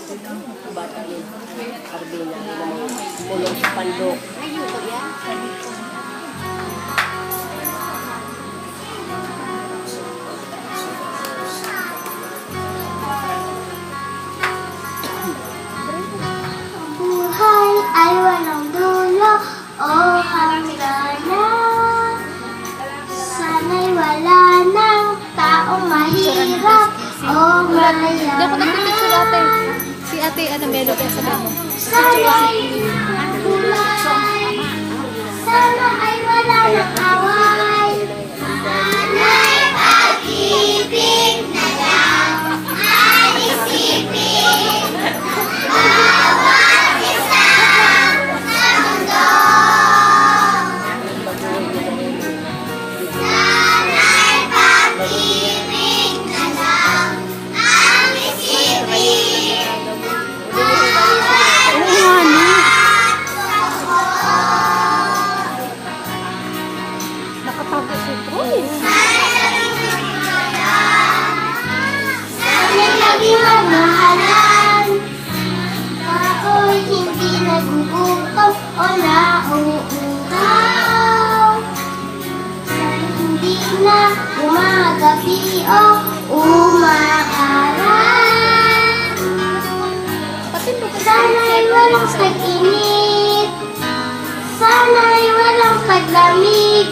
Bata yun. Arbina. Mulong sa pandok. Buhay ay walang dulo o hangganan. Sana'y wala ng taong mahirap o mayaman. Si ate, ano meron ka sa mo? Sana'y buhay, sana ay wala ng away. Sana'y pag-ibig na lang ang isipin. Bawat isa sa mundo. Sana'y pag-ibig na lang ang isipin. Nakatago si Sana'y laging magmahalan. Ako'y hindi nagugutom o nauuhaw. Sana'y hindi na umagabi o umaaraw. Sana'y walang tag-init. Sana'y walang taglamig.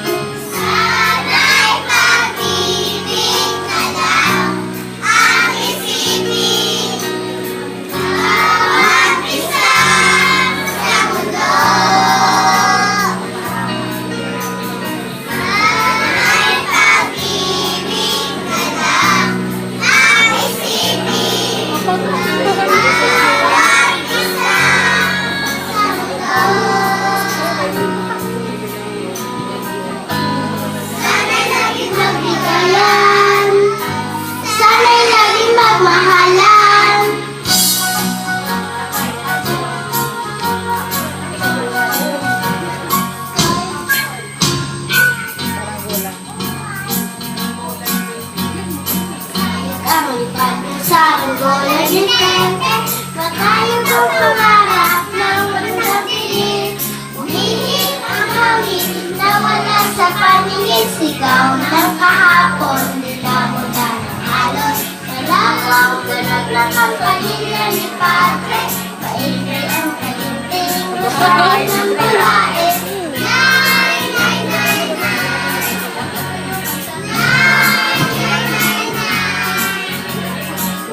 Sana'y pag-ibig na lang ang isipin. Bawat isa sa mundo. Sana'y pag-ibig na lang ang isipin. Bawat isa sa mundo. Sana'y laging magbigayan. Sana'y laging magmahalan. Kami sa runggolan ni Pepe, matayo kong pangarap ng magpapili. Umihit ang hangin, nawala sa paningin. Sigaw ng kahapon, nilamutan ng alon. Dalawang tunog ng kampanilya ni Padre. Maingay ang kalinting, lugar ng balae. Nay, nay, nay, nay. Nay, nay, nay, nay.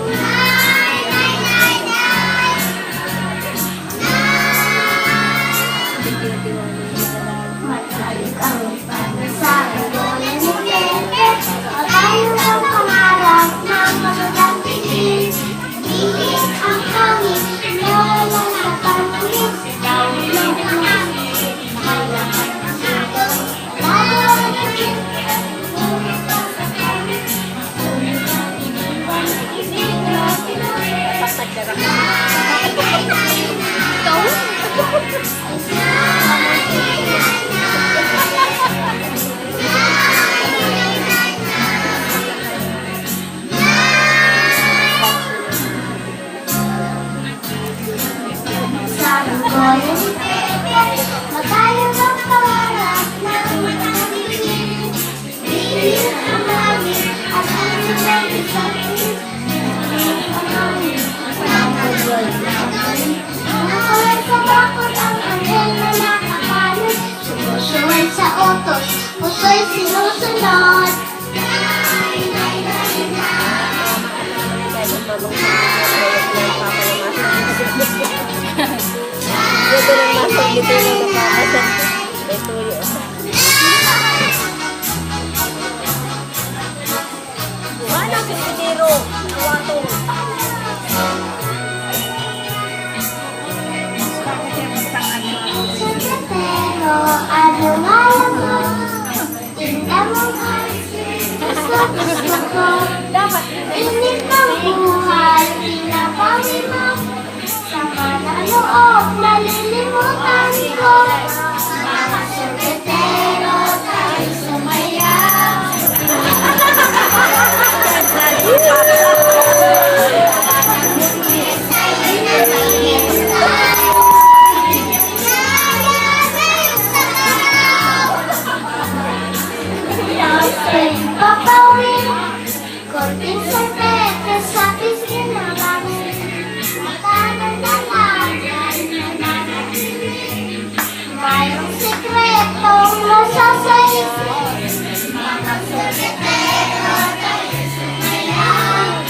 Nay, nay, nay, nay. Matalik ang ipanasal doon ni Pepe. Matayo ang pangarap ng magandang tingin. Bihit ang hangin, nawala sa paningin. Sigaw ng hangin, mahalaman ang mundo. Lalo ang tingin, ngunit pa sa kanin. Ngunit ang iniwan, ibig na pinuwi. Pasagdara ka. Nay, nay, nay, nay. Sabi ko yun, matayo ng pangarap ng magpapili. Bihit ang hangin at ang ng isang bihit ang hangin ang magwal ng hangin. Nakulat sa bakod ang anghel na nakakanin. Sumusuway sa utos, puso'y sinusunod. Nay, nay, nay, nay. Kahit ang malungkot ng papalamasan. Dito ng masang dito ng napamasan. May tuyo. Buwan ang pinitiro. Awatong. Pero ano nga naman, tingnan mo nga, gusto ko. Init ng buhay, pinapawi mo. Sa panaloob, nalilimutan ko. Mga sekretero, tayo sumayaw. Sa'yo, sa isip, mga sekretero, tayo sumayaw.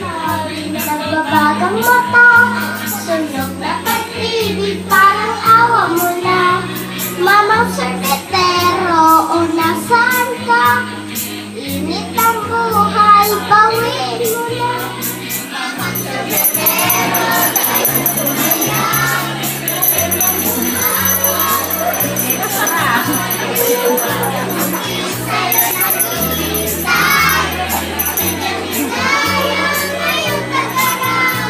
Sa'yo nagbabagang mata, sunog na pag-ibig, parang awa mo na. Mamang sekretero, o nasaan ka? Init ang buhay, bawin mo na. Mamang sekretero, tayo sumayaw. Sa'yo nag-iisay, sayang ngayong tataraw.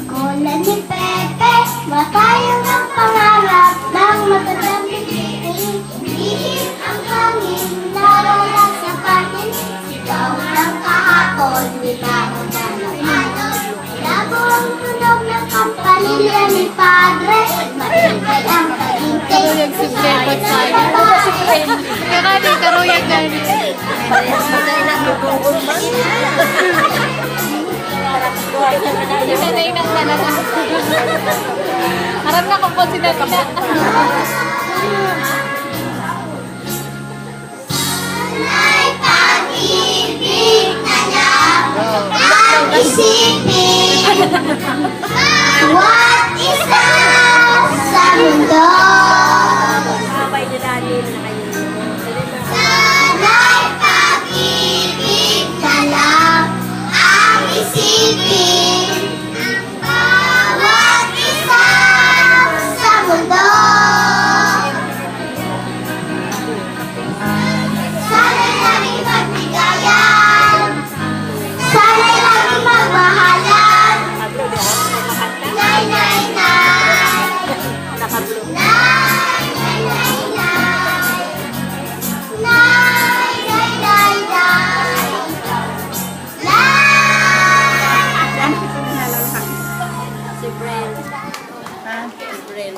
Kola ni Pepe, matayang ang pangarap ng matandang bibig. Lihim ang hangin, narala sa panin. Sigaw ng kahapon, bitaw na naman. Labo ang tunog ng kampanilya ni Padre. Maingay ang pagintay. Karuyag si Glenn Gonzalo. Karani, karuyag gani. Sanay na gugugol man. Sanay na talaga. Harap na kung sila na. Sana'y pag-ibig na lang ang isipin. Bawat isa sa mundo. Sabay ni Daniel na kayo. Sana'y pag-ibig na lang ang isipin. Bawat isa sa mundo. Sana'y laging magbigayan. Sana'y laging magmahalan. Nay, nay, nay. Nakablo. Nay, nay, nay, nay. Nay, nay, nay, nay. Nay. Si Bren. Ha? Si Bren.